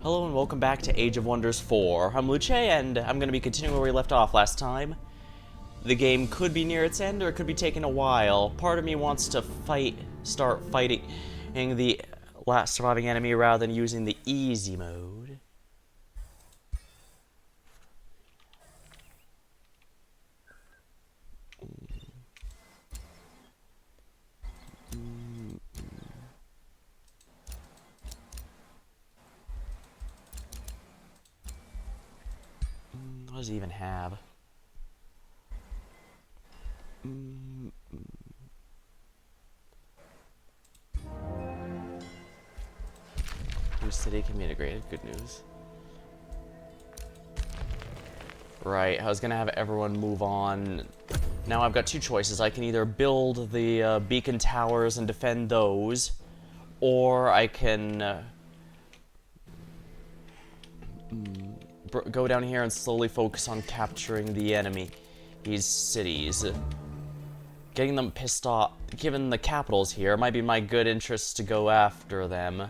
Hello and welcome back to Age of Wonders 4. I'm Luce and I'm going to be continuing where we left off last time. The game could be near its end or it could be taking a while. Part of me wants to start fighting the last surviving enemy rather than using the easy mode. What does he even have? New city can be integrated. Good news. Right, I was gonna have everyone move on. Now I've got two choices. I can either build the beacon towers and defend those, or I can go down here and slowly focus on capturing the enemy. These cities. Getting them pissed off, given the capitals here, it might be my good interest to go after them.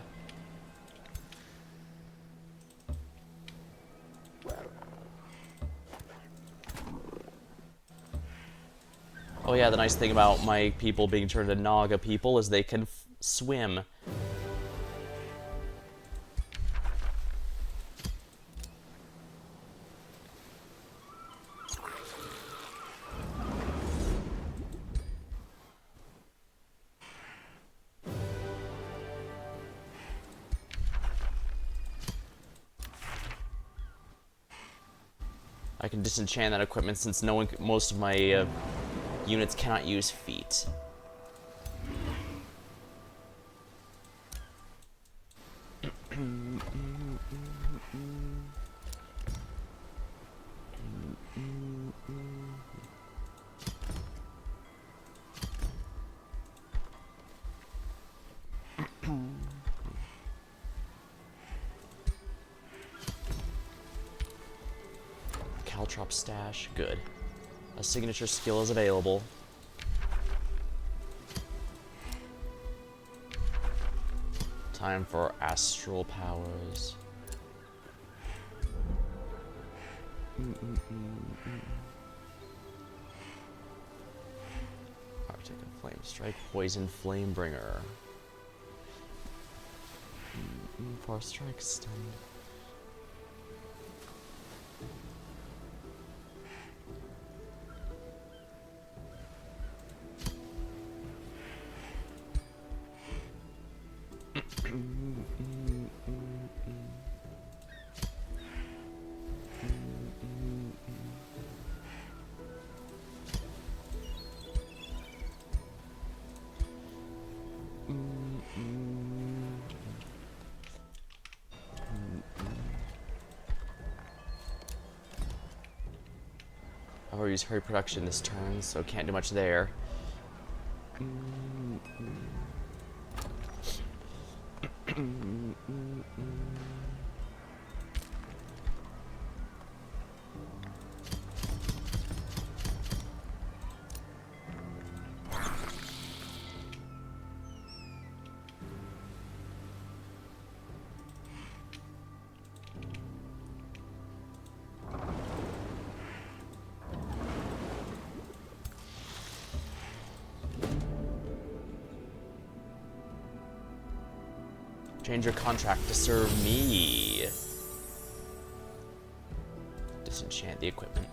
Oh yeah, the nice thing about my people being turned into Naga people is they can swim. I can disenchant that equipment since most of my units cannot use feet. Caltrop stash, good. A signature skill is available. Time for astral powers. Arctic and Flame Strike, Poison Flamebringer. Force Strike, Stun. I've already used hurry production this turn, so can't do much there. Change your contract to serve me. Disenchant the equipment.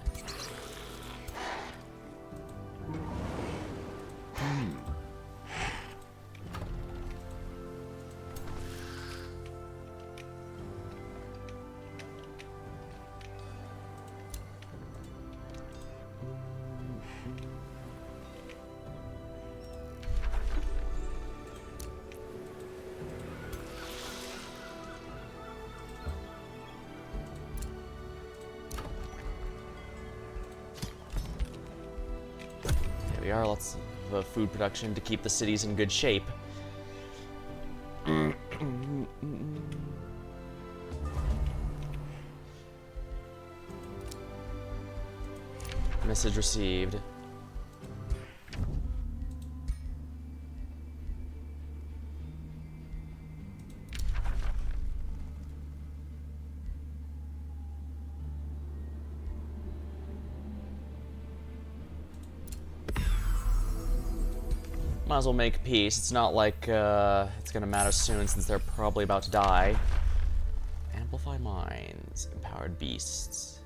We are lots of food production to keep the cities in good shape. Message received. Might as well make peace. It's not like it's gonna matter soon since they're probably about to die. Amplify minds, empowered beasts.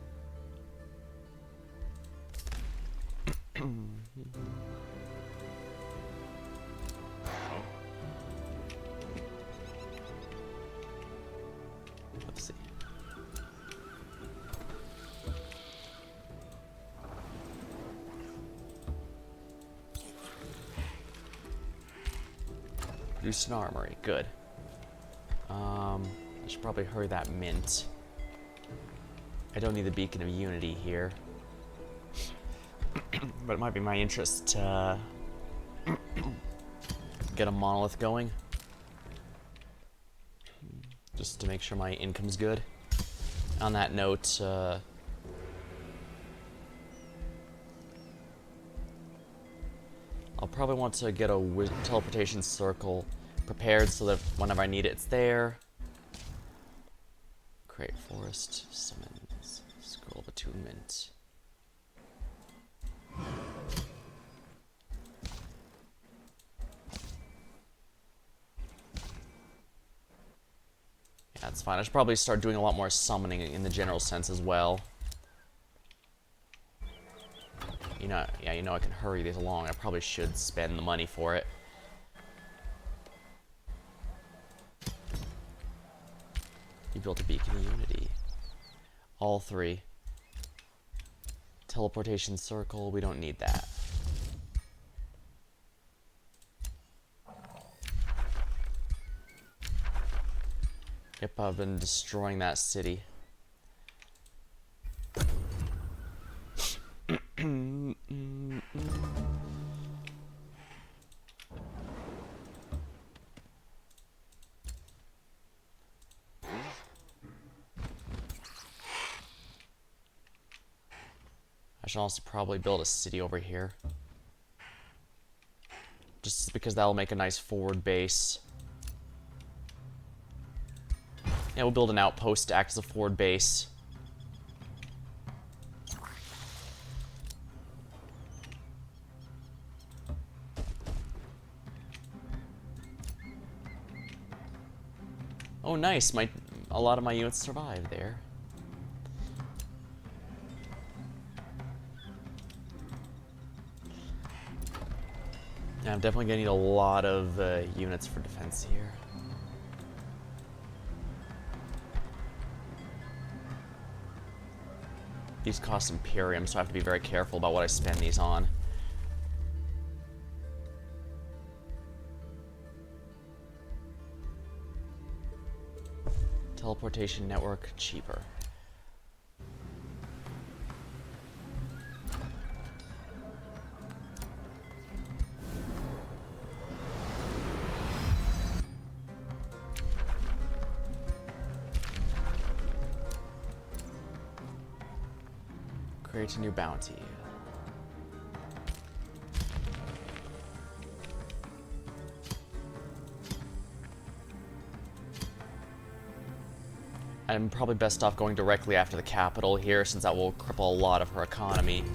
Let's see. Produce an armory. Good. I should probably hurry that mint. I don't need the Beacon of Unity here. But it might be my interest to get a monolith going. Just to make sure my income's good. On that note, I'll probably want to get a teleportation circle prepared so that whenever I need it, it's there. Create forest, summons, scroll of attunement. Yeah, that's fine. I should probably start doing a lot more summoning in the general sense as well. You know, yeah, you know I can hurry these along. I probably should spend the money for it. You built a Beacon of Unity. All three. Teleportation circle, we don't need that. Yep, I've been destroying that city. I should also probably build a city over here. Just because that'll make a nice forward base. Yeah, we'll build an outpost to act as a forward base. Oh, nice. A lot of my units survived there. Yeah, I'm definitely gonna need a lot of units for defense here. These cost Imperium, so I have to be very careful about what I spend these on. Teleportation network, cheaper. Create a new bounty. I'm probably best off going directly after the capital here, since that will cripple a lot of her economy.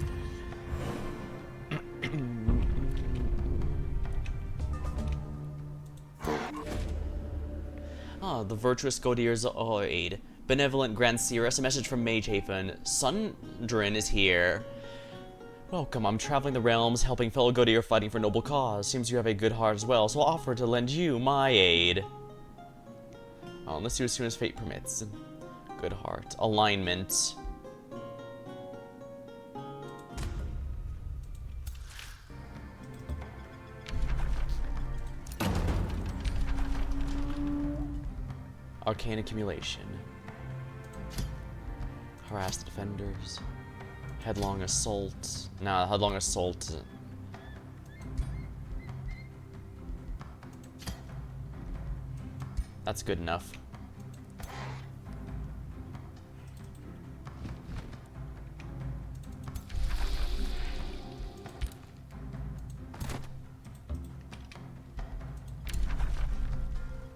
Ah, the virtuous Godier's aid. Benevolent Grand Seeress, a message from Magehaven. Sundrin is here. Welcome, I'm traveling the realms, helping fellow Godier fighting for noble cause. Seems you have a good heart as well, so I'll offer to lend you my aid. I'll enlist you as soon as fate permits. Good heart. Alignment. Arcane accumulation. Harass the defenders. Headlong assault. Nah, headlong assault. That's good enough.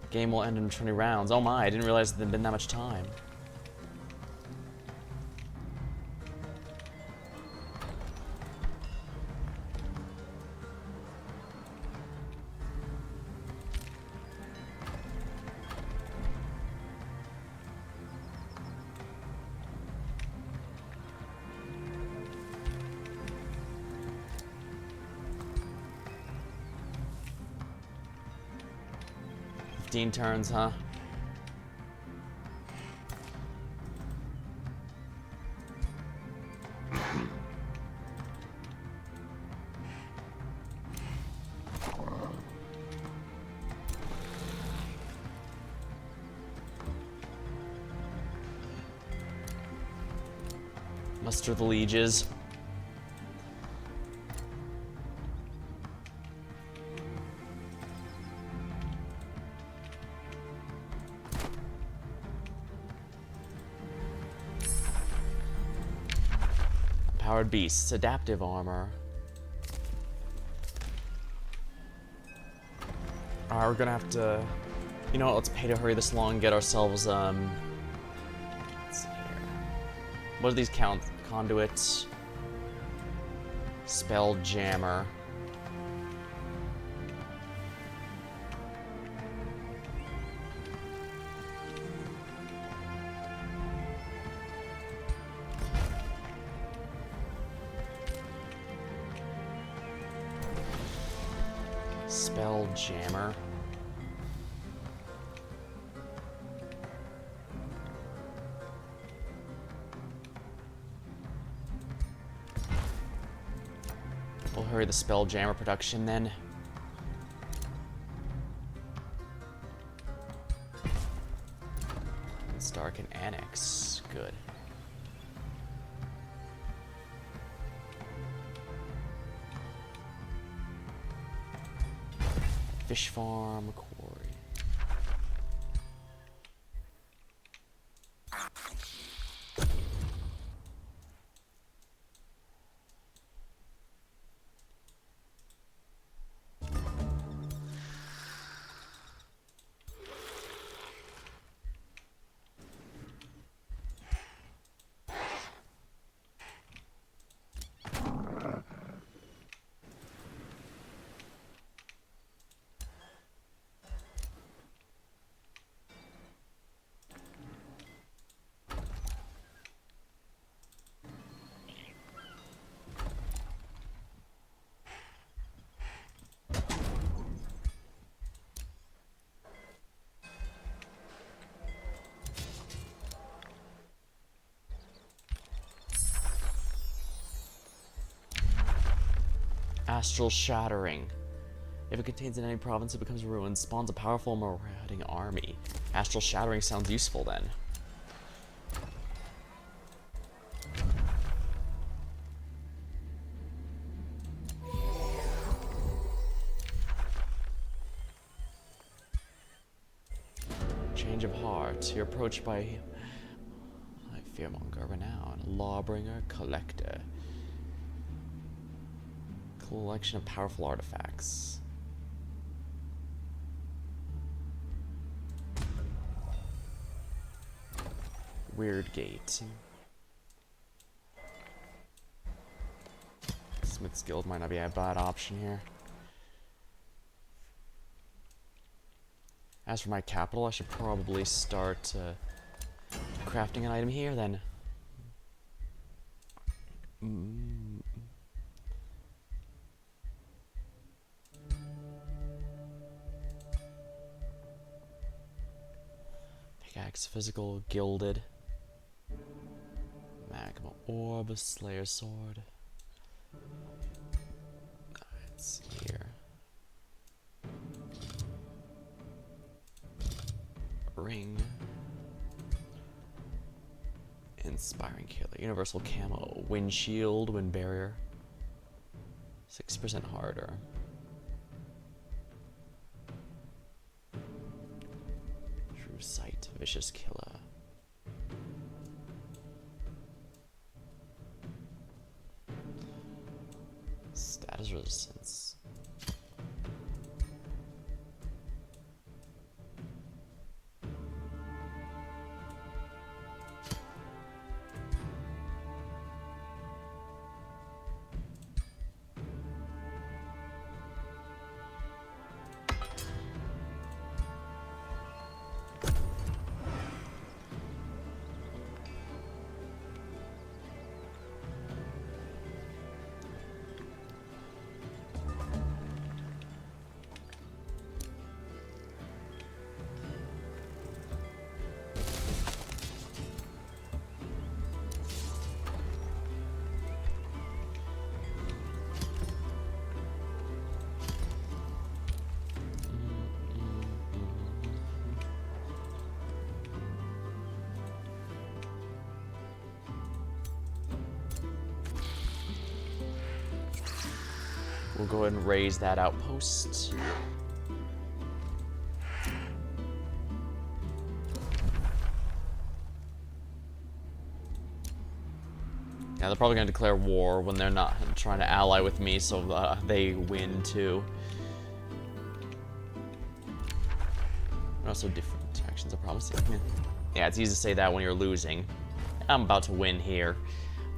Game will end in 20 rounds. Oh my, I didn't realize there'd been that much time. 15 turns, huh? Muster the lieges. Powered beasts, adaptive armor. Alright, we're gonna have to... You know what, let's pay to hurry this along and get ourselves, let's see here. What do these count? Conduits. Spell jammer. Spell jammer. We'll hurry the spell jammer production then. Stark and Annex. Good. Fish farm, quarry. Astral Shattering. If it contains in any province, it becomes ruined. Spawns a powerful marauding army. Astral Shattering sounds useful then. Change of heart. You're approached by Fearmonger, Renown, Lawbringer, Collector. Collection of powerful artifacts. Weird Gate. Smith's Guild might not be a bad option here. As for my capital, I should probably start crafting an item here then. Pickaxe, physical, gilded. Magma orb, Slayer sword. Let's see here. Ring. Inspiring killer. Universal camo. Wind shield, wind barrier. 6% harder. True sight. Vicious killer. Status resistance. We'll go ahead and raise that outpost. Yeah, they're probably going to declare war when they're not trying to ally with me, so they win too. Also different actions, I promise. Yeah, it's easy to say that when you're losing. I'm about to win here.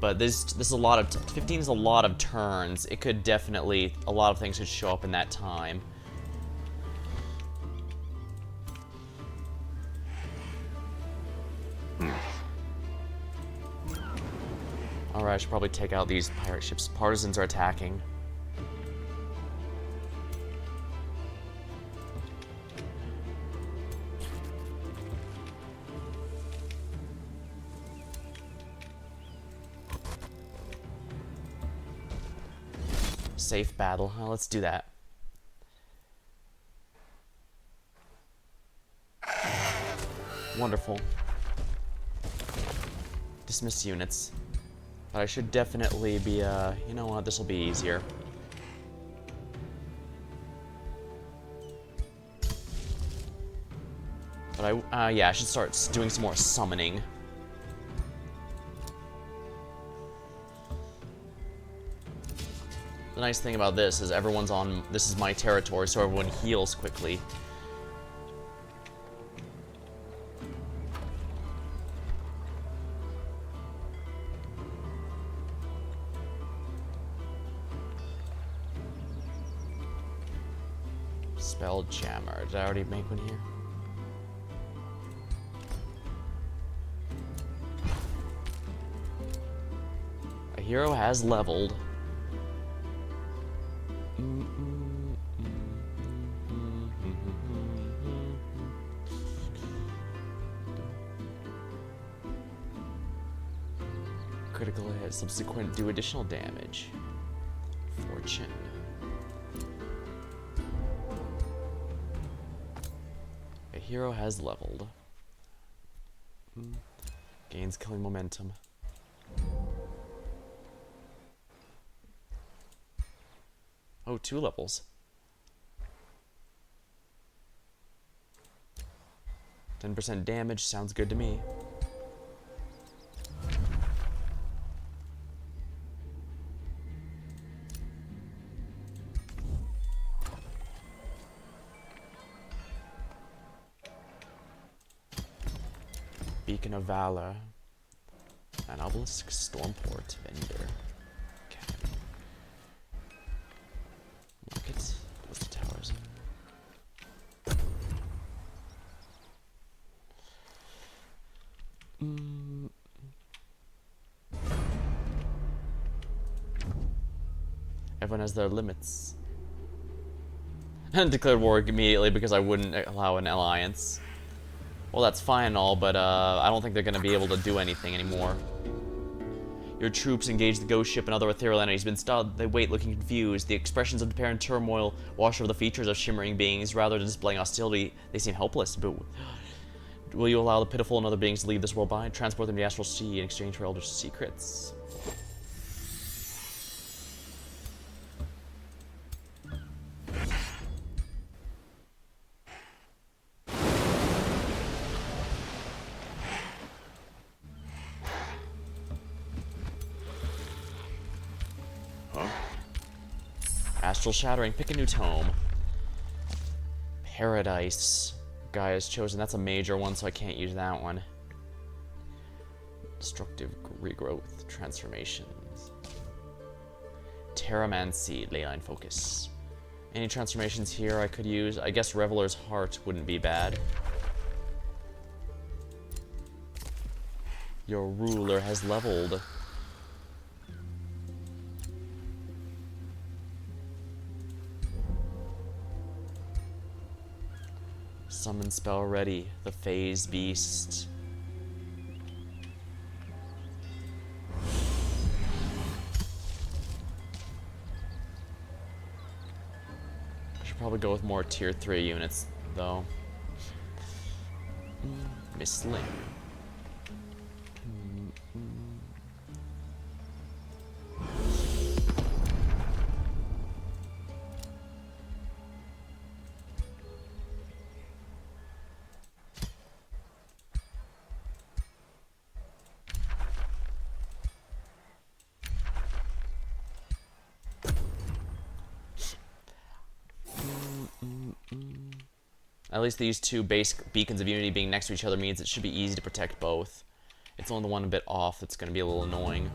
But this is a lot of... 15 is a lot of turns. It could definitely... A lot of things could show up in that time. Alright, I should probably take out these pirate ships. Partisans are attacking. Safe battle. Well, let's do that. Wonderful. Dismiss units. But I should definitely be, you know what, this will be easier. But yeah, I should start doing some more summoning. The nice thing about this is everyone's on, this is my territory, so everyone heals quickly. Spelljammer. Did I already make one here? A hero has leveled. Critical hit, subsequent do additional damage. Fortune. A hero has leveled. Gains killing momentum. Oh, 2 levels. 10% damage sounds good to me. Beacon of Valor. An obelisk, Stormport, Vendor. Academy. Market. What's the towers? Everyone has their limits. And declared war immediately because I wouldn't allow an alliance. Well, that's fine and all, but I don't think they're going to be able to do anything anymore. Your troops engage the ghost ship and other ethereal entities, but instead they wait looking confused. The expressions of despair and turmoil wash over the features of shimmering beings. Rather than displaying hostility, they seem helpless. But will you allow the pitiful and other beings to leave this world behind? Transport them to the astral sea in exchange for elder secrets. Astral Shattering, pick a new tome. Paradise. Guy has chosen, that's a major one, so I can't use that one. Destructive regrowth, transformations. Terramancy, Leyline Focus. Any transformations here I could use? I guess Reveler's Heart wouldn't be bad. Your ruler has leveled. Summon spell ready, the Phase Beast. I should probably go with more tier 3 units, though. Mistling. At least these two base beacons of unity being next to each other means it should be easy to protect both. It's only the one a bit off that's going to be a little annoying.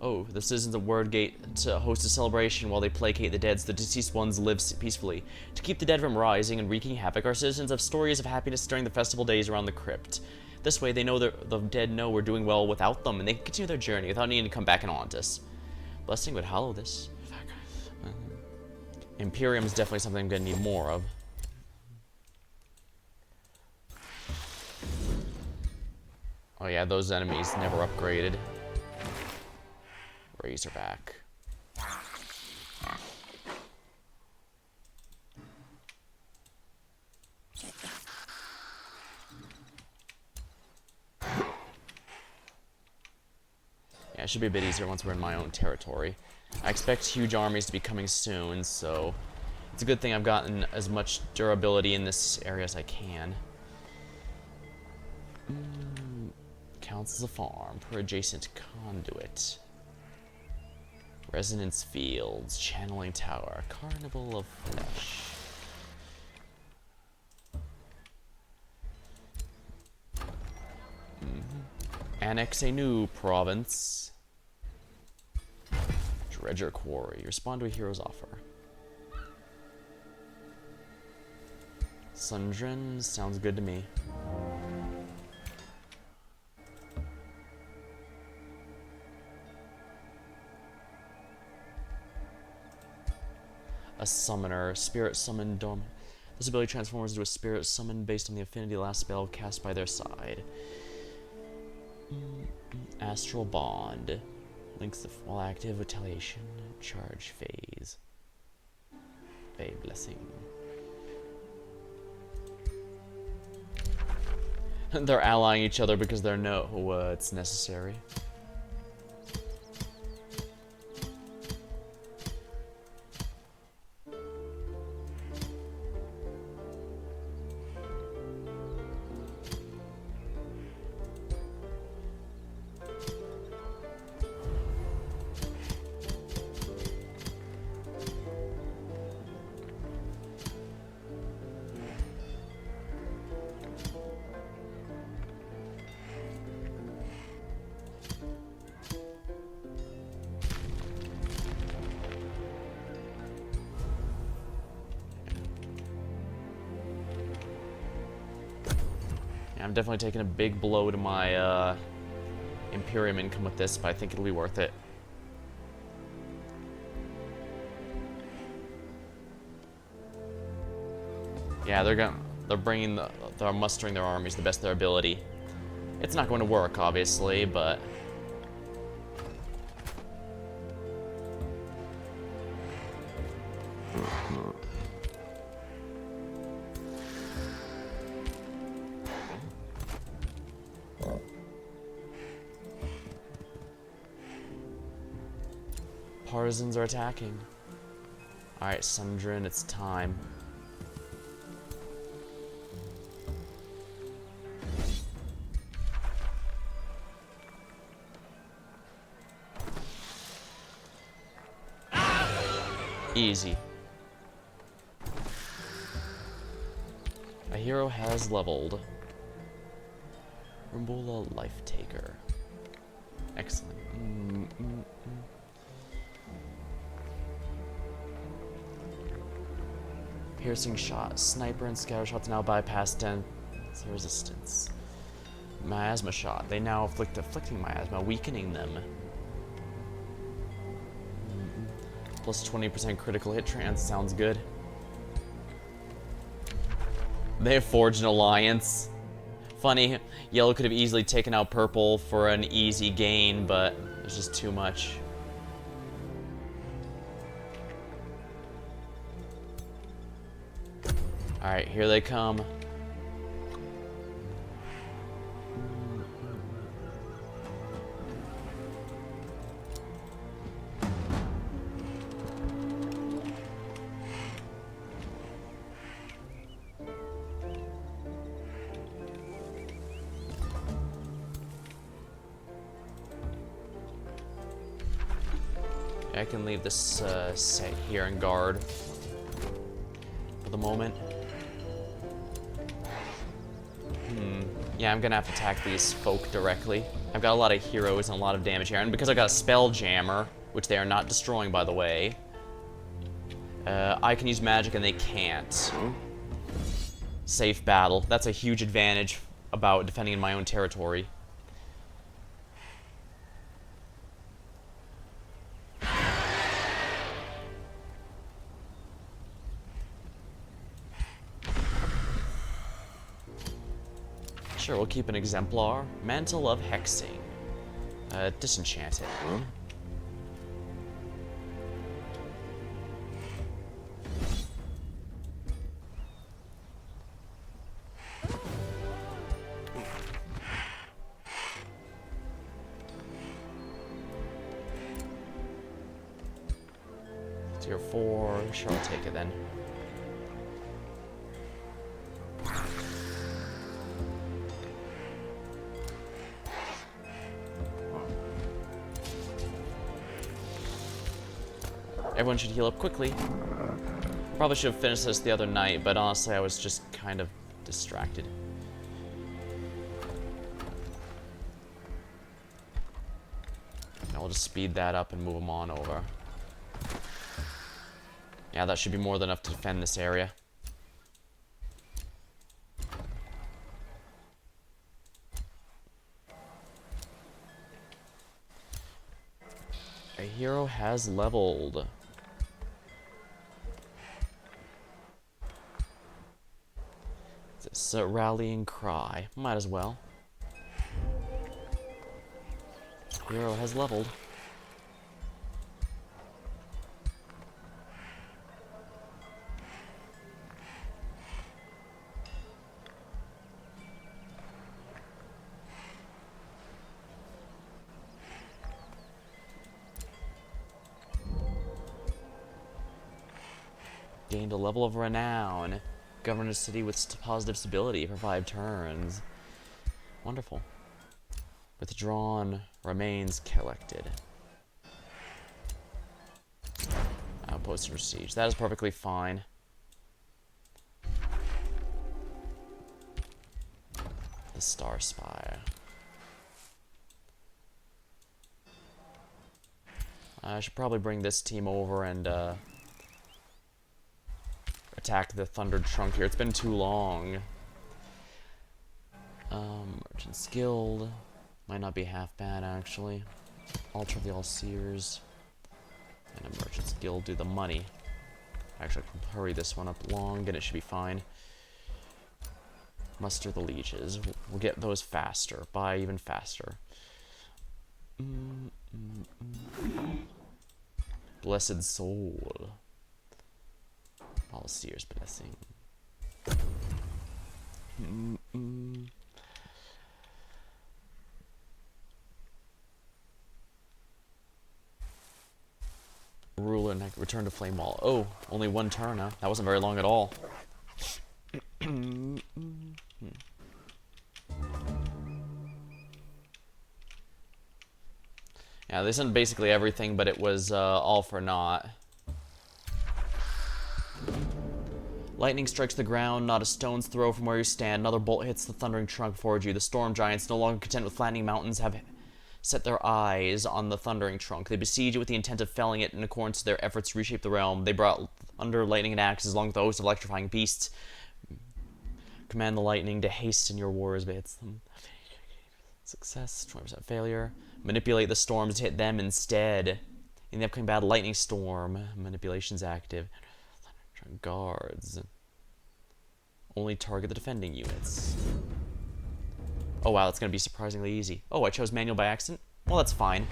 Oh, the citizens of Wordgate to host a celebration while they placate the dead so the deceased ones live peacefully. To keep the dead from rising and wreaking havoc, our citizens have stories of happiness during the festival days around the crypt. This way, they know the dead know we're doing well without them, and they can continue their journey without needing to come back and haunt us. Blessing would hallow this. Imperium is definitely something I'm going to need more of. Oh yeah, those enemies never upgraded. Razorback. Yeah, it should be a bit easier once we're in my own territory. I expect huge armies to be coming soon, so it's a good thing I've gotten as much durability in this area as I can. Counts as a farm per adjacent conduit. Resonance Fields, Channeling Tower, Carnival of Flesh. Annex a new province. Dredger Quarry, respond to a hero's offer. Sundren, sounds good to me. A summoner, spirit summon dorm. This ability transforms into a spirit summon based on the affinity last spell cast by their side. Astral Bond. Links the while active, retaliation, charge phase. Fey Blessing. They're allying each other because they know it's necessary. I'm definitely taking a big blow to my Imperium income with this, but I think it'll be worth it. Yeah, they're mustering their armies the best of their ability. It's not going to work, obviously, but partisans are attacking. Alright, Sundren, it's time. Easy. A hero has leveled. Rumbola Life Taker. Excellent. Piercing shot. Sniper and scatter shots now bypass dense resistance. Miasma shot. They now afflicting miasma, weakening them. Plus 20% critical hit chance. Sounds good. They have forged an alliance. Funny, yellow could have easily taken out purple for an easy gain, but there's just too much. Alright, here they come. I can leave this set here and guard. for the moment. Yeah, I'm gonna have to attack these folk directly. I've got a lot of heroes and a lot of damage here, and because I got a spell jammer, which they are not destroying, by the way, I can use magic and they can't. Safe battle. That's a huge advantage about defending in my own territory. Sure, we'll keep an exemplar. Mantle of Hexing. Disenchant it. Tier 4. Sure, I'll take it then. Everyone should heal up quickly. Probably should have finished this the other night, but honestly, I was just kind of distracted. I'll just speed that up and move them on over. Yeah, that should be more than enough to defend this area. A hero has leveled. It's a rallying cry. Might as well. Hero has leveled. Gained a level of renown. Govern a city with positive stability for 5 turns. Wonderful. Withdrawn remains collected. Outpost under siege. That is perfectly fine. The Star Spire. I should probably bring this team over and attack the Thundered Trunk here. It's been too long. Merchant's Guild. Might not be half bad, actually. Altar of the All-Seers. And a Merchant's Guild do the money. Actually, I can hurry this one up long, and it should be fine. Muster the Leeches. We'll get those faster. Buy even faster. Blessed Soul. All-Seers Blessing. Ruler and return to Flame Wall. Oh, only 1 turn, huh? That wasn't very long at all. Yeah, this isn't basically everything, but it was all for naught. Lightning strikes the ground, not a stone's throw from where you stand. Another bolt hits the thundering trunk forward you. The storm giants, no longer content with flattening mountains, have set their eyes on the thundering trunk. They besiege it with the intent of felling it in accordance to their efforts to reshape the realm. They brought thunder, lightning, and axes along with the host of electrifying beasts. Command the lightning to hasten your wars, but hits them. Success, 20% failure. Manipulate the storms to hit them instead. In the upcoming battle, lightning storm. Manipulation's active. Guards. Only target the defending units. Oh wow, that's gonna be surprisingly easy. Oh, I chose manual by accident? Well, that's fine.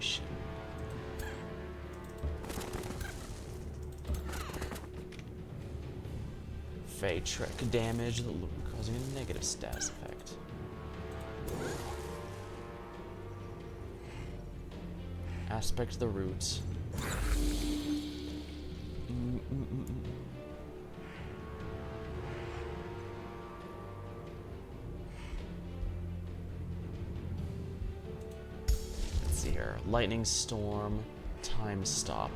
evocation. Fey trick damage the loop, causing a negative status effect. Aspect the root. Let's see here. Lightning storm, time stop.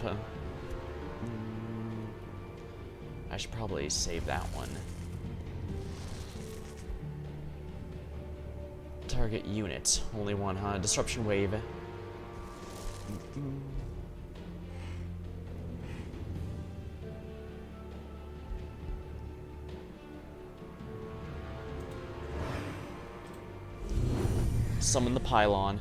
I should probably save that one. Target unit. Only one, huh? Disruption wave. Summon the pylon.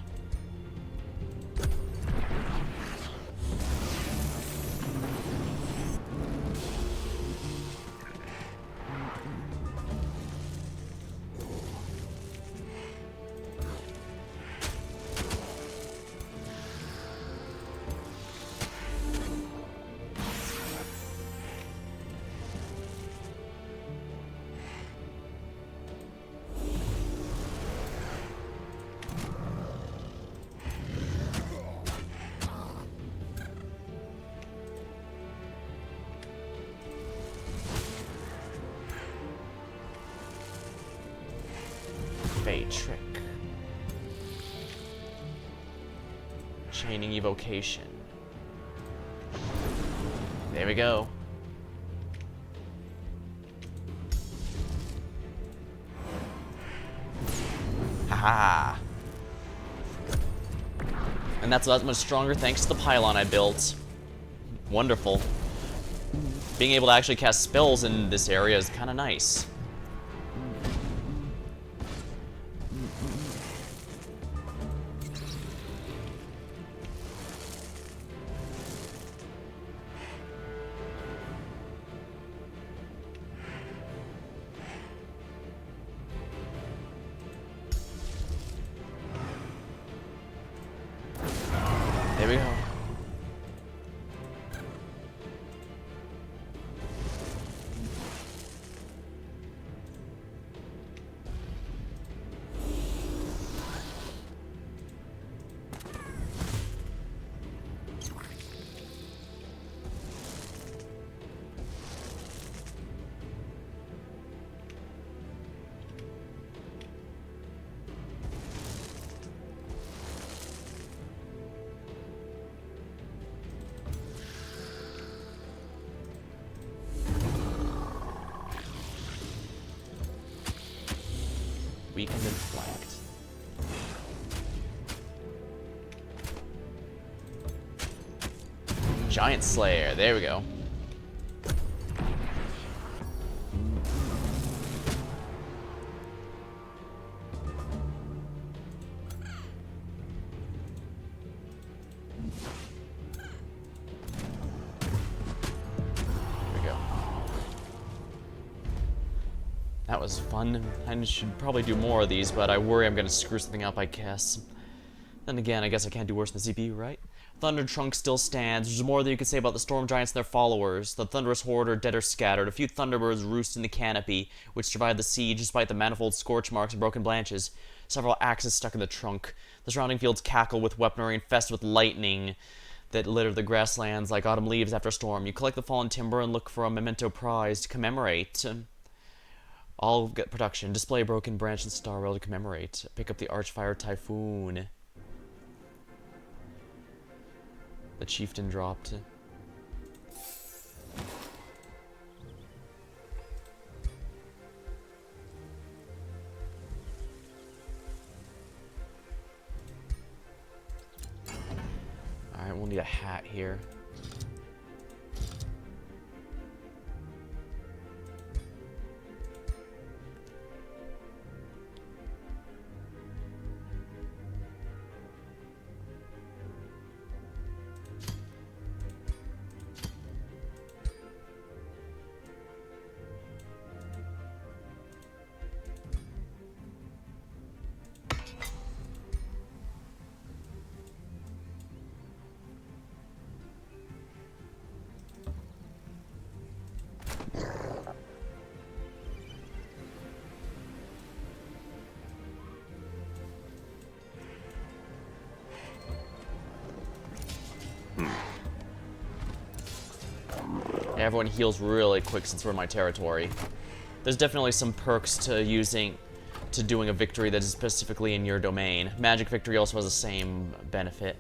Fey trick. Chaining evocation. There we go. Haha. And that's much stronger thanks to the pylon I built. Wonderful. Being able to actually cast spells in this area is kind of nice. There we go. Weakened and flanked. Giant Slayer, there we go. That was fun. I should probably do more of these, but I worry I'm gonna screw something up, I guess. Then again, I guess I can't do worse than the CPU, right? Thunder Trunk still stands. There's more than you can say about the Storm Giants and their followers. The Thunderous Horde are dead or scattered. A few Thunderbirds roost in the canopy, which survived the siege despite the manifold scorch marks and broken branches. Several axes stuck in the trunk. The surrounding fields cackle with weaponry infested with lightning that litter the grasslands like autumn leaves after a storm. You collect the fallen timber and look for a memento prize to commemorate. All get production. Display a broken branch and star rail to commemorate. Pick up the Archfire Typhoon. The chieftain dropped. Alright, we'll need a hat here. Everyone heals really quick since we're in my territory. There's definitely some perks to doing a victory that is specifically in your domain. Magic victory also has the same benefit.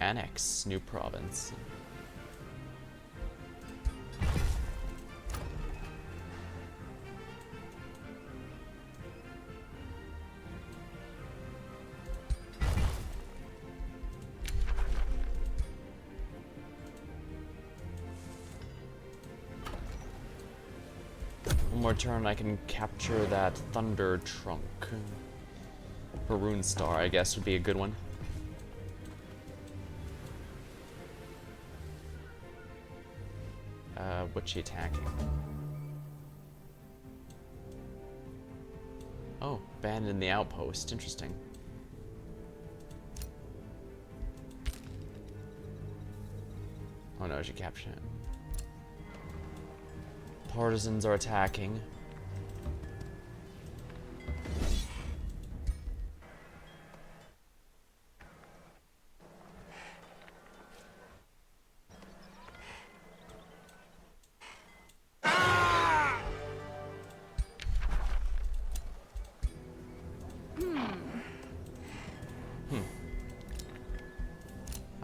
Annex, new province. One more turn, I can capture that Thunder Trunk. For Rune Star, I guess, would be a good one. What's she attacking? Oh, abandon the outpost. Interesting. Oh no, she captured it. Partisans are attacking.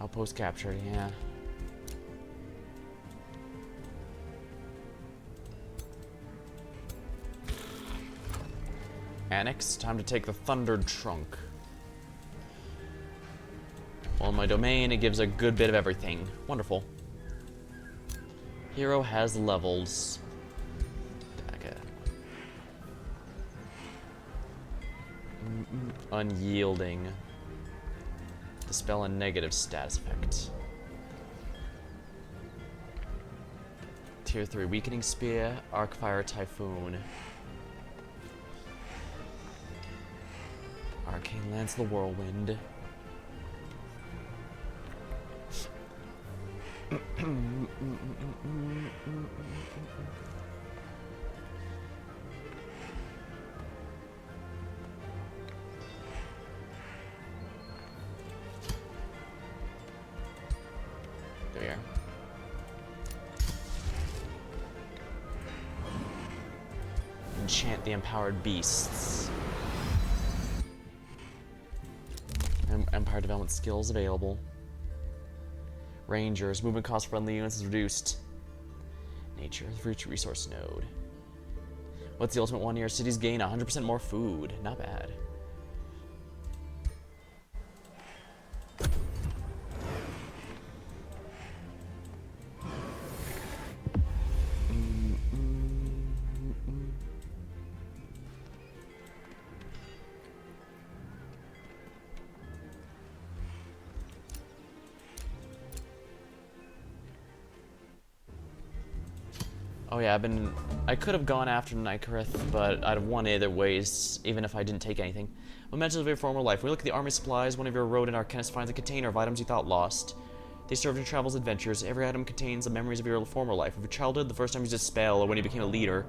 Outpost captured, yeah. Annex, time to take the Thunder Trunk. Well, in my domain, it gives a good bit of everything. Wonderful. Hero has levels. Okay. Unyielding. Dispel a negative status effect. Tier 3 Weakening Spear, Arcfire Typhoon. Arcane Lance the Whirlwind. There we are. Enchant the Empowered Beasts. Empire development skills available. Rangers, movement cost for friendly units is reduced. Nature, reach resource node. What's the ultimate one here? Cities gain 100% more food. Not bad. Oh yeah, I could have gone after Nykareth, but I'd have won either ways, even if I didn't take anything. Mementos of your former life. When we look at the army supplies, one of your rodent arcanists finds a container of items you thought lost. They served in travel's adventures. Every item contains the memories of your former life, of your childhood, the first time you used a spell, or when you became a leader.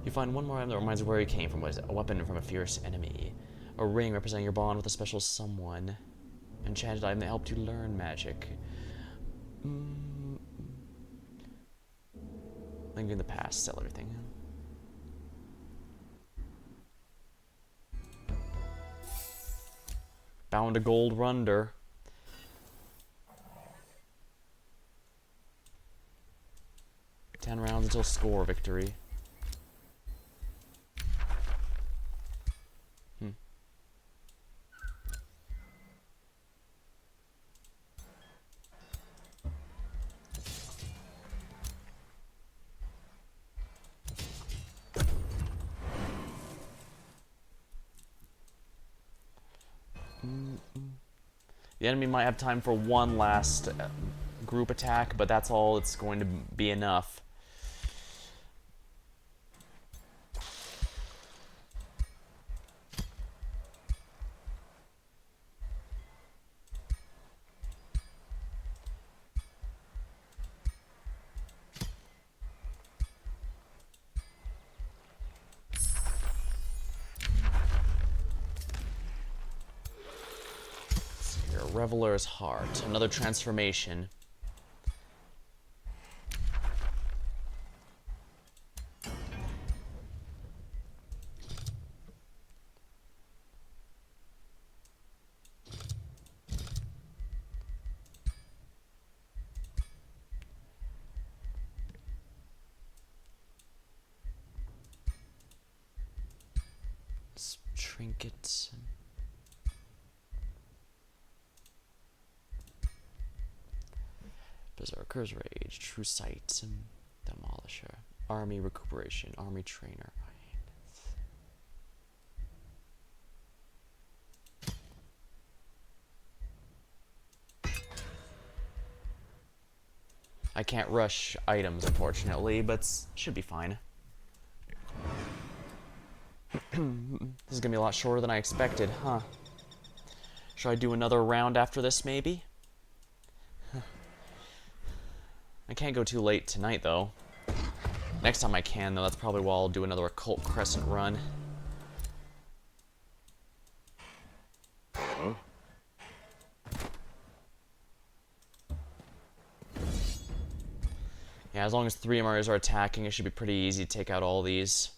You find one more item that reminds you where you came from. What is it? A weapon from a fierce enemy. A ring representing your bond with a special someone. An enchanted item that helped you learn magic. Linger in the past, sell everything. Bound to Gold Runder. Ten rounds until score victory. The enemy might have time for one last group attack, but that's all it's going to be enough. Reveler's Heart. Another transformation. Trinkets. Berserker's Rage, True Sight, Demolisher, Army Recuperation, Army Trainer. I can't rush items, unfortunately, but should be fine. This is gonna be a lot shorter than I expected, huh? Should I do another round after this, maybe? I can't go too late tonight, though. Next time I can, though, that's probably why I'll do another Occult Crescent run. Yeah, as long as 3 MRs are attacking, it should be pretty easy to take out all these.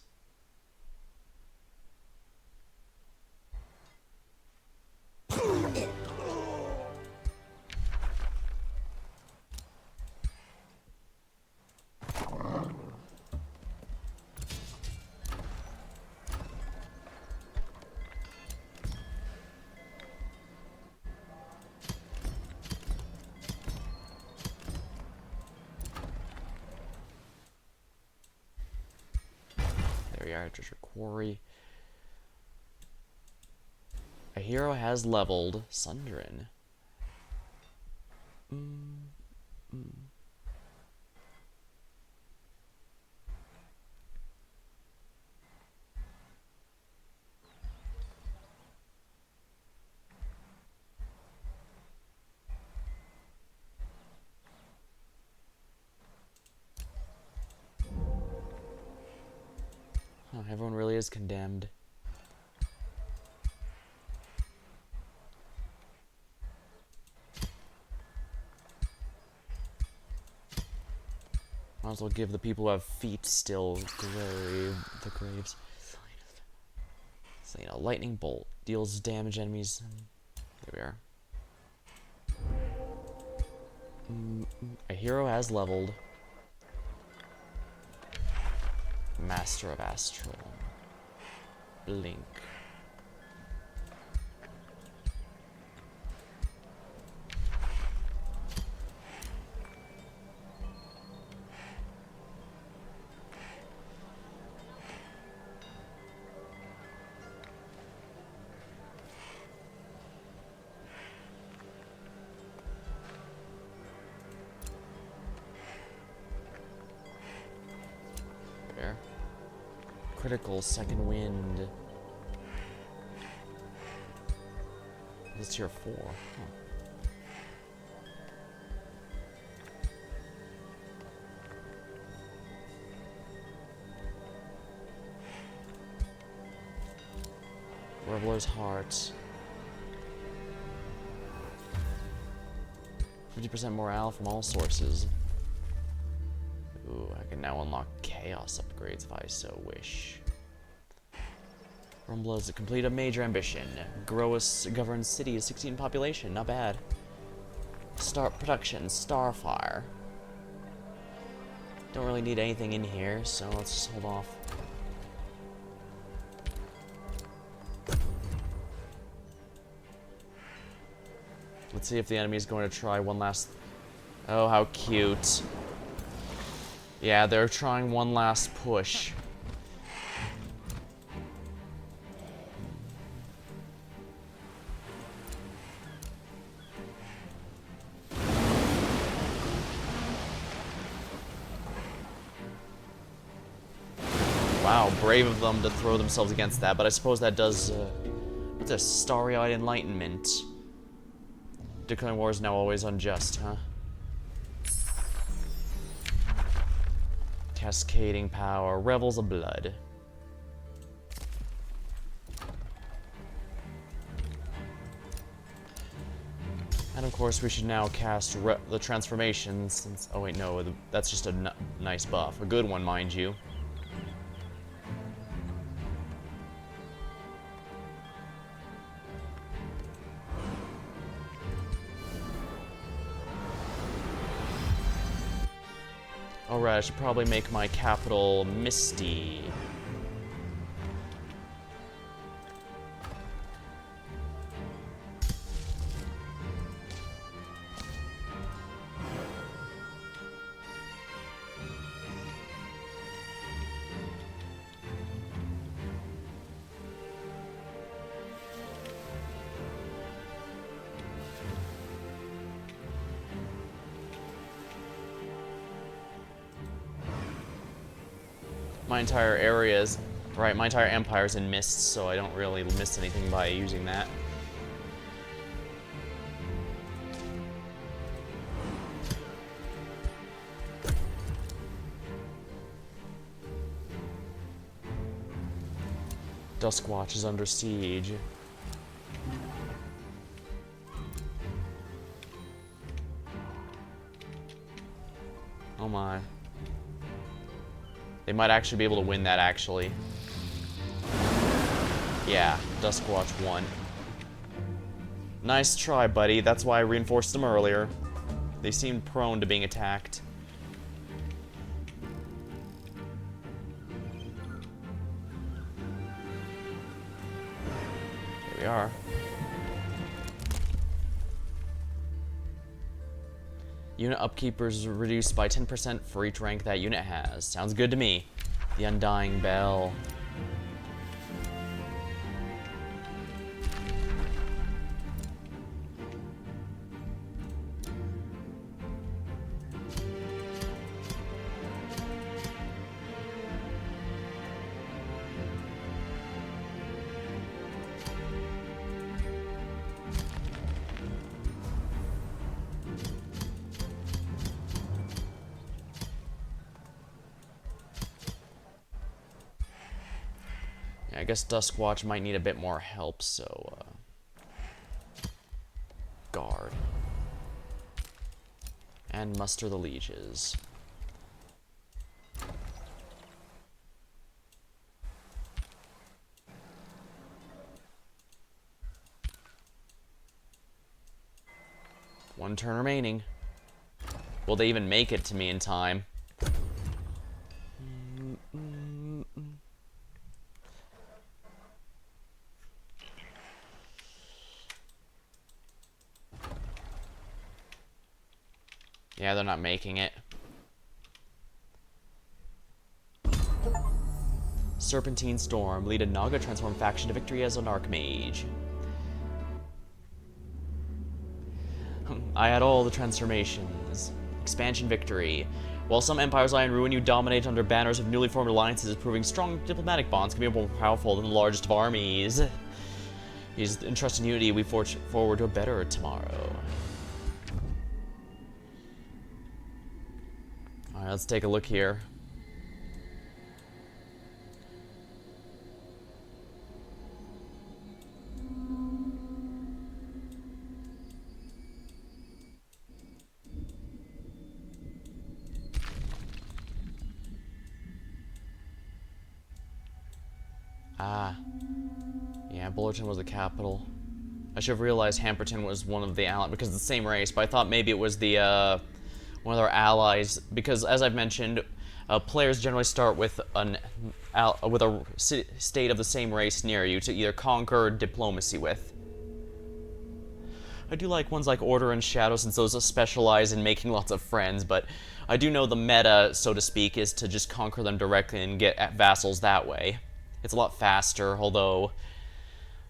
Treasure Quarry. A hero has leveled Sundrin. Oh, everyone really is condemned. Might as well give the people who have feet still the graves. So, lightning bolt deals damage enemies. There we are. A hero has leveled. Master of Astral. Blink. There. Critical second wind. It's tier 4. Huh. Reveler's Heart. 50% morale from all sources. Ooh, I can now unlock chaos upgrades if I so wish. Rumbla is complete a major ambition. Grow a governed city of 16 population, not bad. Start production, Starfire. Don't really need anything in here, so let's just hold off. Let's see if the enemy is going to try one last... Oh, how cute. Yeah, they're trying one last push. Wow, brave of them to throw themselves against that, but I suppose that does... what's a Starry-Eyed Enlightenment? Declaring war is now always unjust, huh? Cascading power, Revels of Blood. of course, we should now cast the transformation since... Oh, wait, no. That's just a nice buff. A good one, mind you. Alright, I should probably make my capital Misty. My entire area's... Right, my entire empire's in mist, so I don't really miss anything by using that. Duskwatch is under siege. Oh my. They might actually be able to win that, actually. Yeah, Duskwatch won. Nice try, buddy. That's why I reinforced them earlier. They seemed prone to being attacked. Here we are. Unit upkeep is reduced by 10% for each rank that unit has. Sounds good to me. The Undying Bell. I guess Duskwatch might need a bit more help, so, guard. And muster the lieges. One turn remaining. Will they even make it to me in time? Yeah, they're not making it. Serpentine Storm. Lead a Naga transform faction to victory as an archmage. I had all the transformations. Expansion victory. While some empires lie in ruin, you dominate under banners of newly formed alliances, proving strong diplomatic bonds can be more powerful than the largest of armies. Is in trust and unity, we forge forward to a better tomorrow. Alright, let's take a look here. Ah. Yeah, Bullerton was the capital. I should have realized Hamperton was one of the allies, because it's the same race, but I thought maybe it was the, one of their allies, because as I've mentioned, players generally start with a state of the same race near you to either conquer or diplomacy with. I do like ones like Order and Shadow since those specialize in making lots of friends, but I do know the meta, so to speak, is to just conquer them directly and get vassals that way. It's a lot faster, although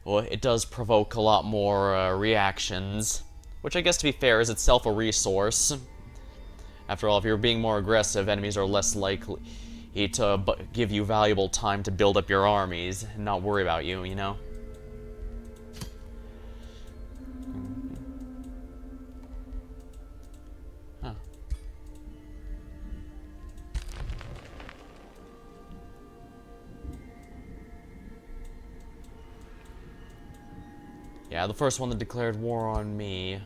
well, it does provoke a lot more reactions, which I guess to be fair is itself a resource. After all, if you're being more aggressive, enemies are less likely to give you valuable time to build up your armies and not worry about you, you know? Huh. Yeah, the first one that declared war on me.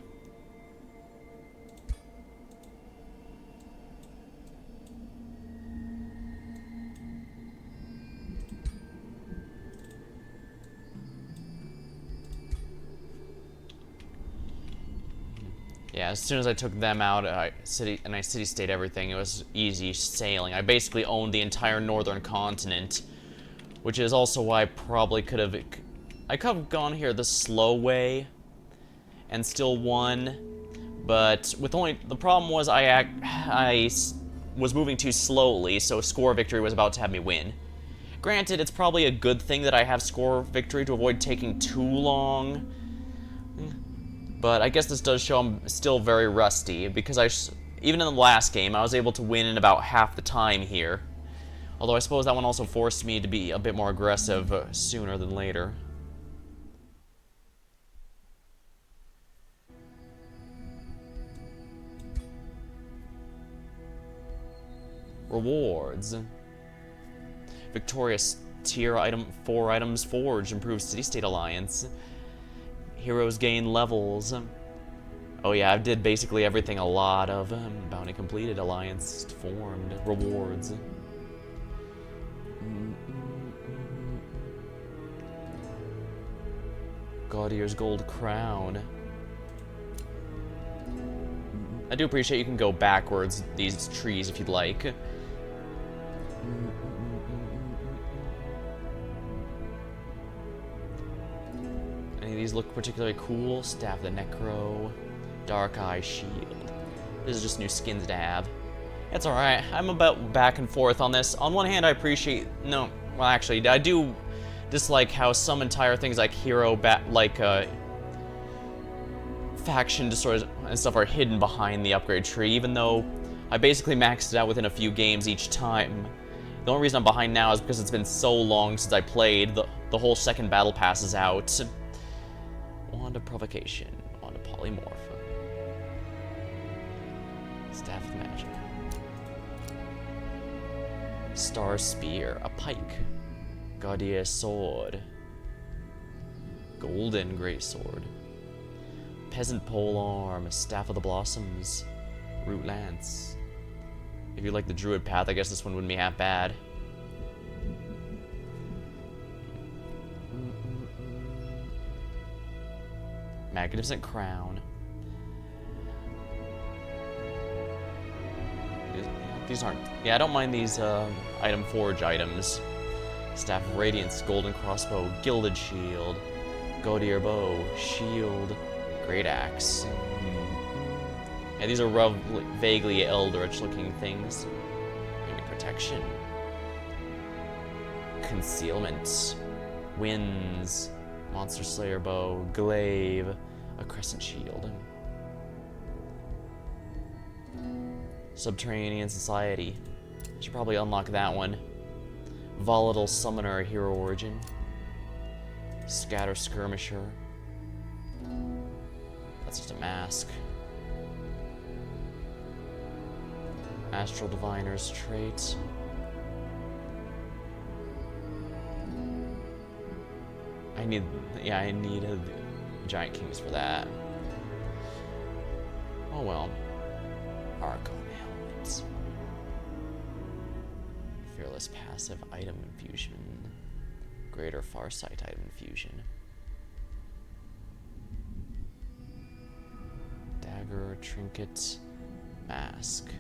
Yeah, as soon as I took them out, I city-state everything. It was easy sailing. I basically owned the entire northern continent, which is also why I probably could have... I could have gone here the slow way and still won, but with only... The problem was I was moving too slowly, so score victory was about to have me win. Granted, it's probably a good thing that I have score victory to avoid taking too long, but I guess this does show I'm still very rusty, because even in the last game, I was able to win in about half the time here. Although I suppose that one also forced me to be a bit more aggressive sooner than later. Rewards. Victorious tier item 4 items forged, improves city-state alliance. Heroes gain levels. Oh yeah, I did basically everything a lot of. Bounty completed, alliance formed, rewards. Gaudier's gold crown. I do appreciate you can go backwards these trees if you'd like. Any of these look particularly cool? Staff of the Necro, Dark Eye Shield. This is just new skins to have. It's alright. I'm about back and forth on this. On one hand, I appreciate... No, well actually, I do dislike how some entire things like faction destroys and stuff are hidden behind the upgrade tree, even though I basically maxed it out within a few games each time. The only reason I'm behind now is because it's been so long since I played. The whole second battle pass is out. Wand of Provocation. Wand of Polymorph. Staff of Magic. Star Spear. A pike. Gaudier Sword. Golden Greatsword. Peasant Polearm. Staff of the Blossoms. Root Lance. If you like the Druid path, I guess this one wouldn't be half bad. Magnificent Crown. These aren't... Yeah, I don't mind these item forge items. Staff of Radiance, Golden Crossbow, Gilded Shield, Gaudier Bow, Shield, Great Axe. Yeah, these are vaguely eldritch-looking things. Maybe protection. Concealment. Winds. Monster Slayer Bow. Glaive. A Crescent Shield. Subterranean Society. Should probably unlock that one. Volatile Summoner, Hero Origin. Scatter Skirmisher. That's just a mask. Astral Diviner's trait. I need a Giant Kings for that. Oh well. Archon Helmet. Fearless Passive Item Infusion. Greater Farsight Item Infusion. Dagger, Trinket, Mask.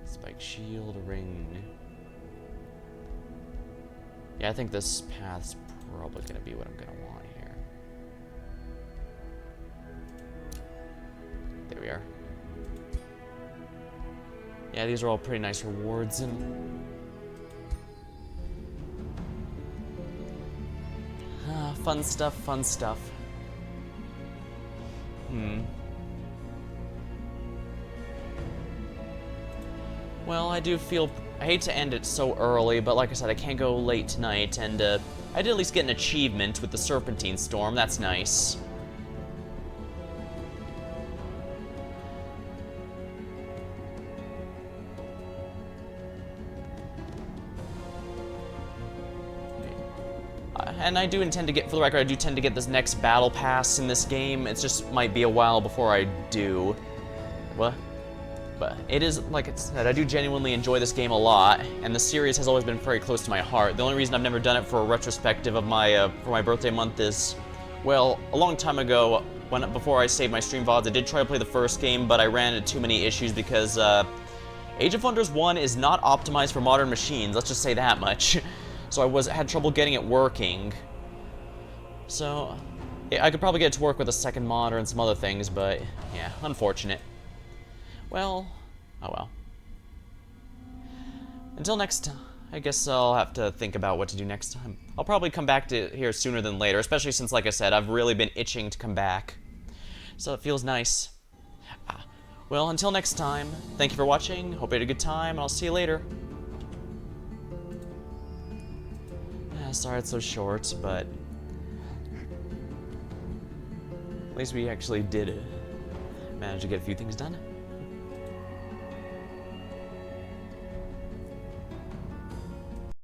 Spike Shield, Ring. Yeah, I think this path's probably gonna be what I'm gonna want here. There we are. Yeah, these are all pretty nice rewards and fun stuff, fun stuff. Well, I do feel... I hate to end it so early, but like I said, I can't go late tonight, and I did at least get an achievement with the Serpentine Storm. That's nice. And I do intend to get, for the record, I do tend to get this next battle pass in this game. It just might be a while before I do. What? But it is, like I said, I do genuinely enjoy this game a lot, and the series has always been very close to my heart. The only reason I've never done it for a retrospective of my, for my birthday month is, well, a long time ago, before I saved my stream VODs, I did try to play the first game, but I ran into too many issues because Age of Wonders 1 is not optimized for modern machines, let's just say that much. So I had trouble getting it working. So yeah, I could probably get it to work with a second mod and some other things, but yeah, unfortunate. Well, oh well. Until next time, I guess I'll have to think about what to do next time. I'll probably come back to here sooner than later, especially since, like I said, I've really been itching to come back. So it feels nice. Well, until next time, thank you for watching, hope you had a good time, and I'll see you later. Sorry it's so short, but at least we actually did manage to get a few things done.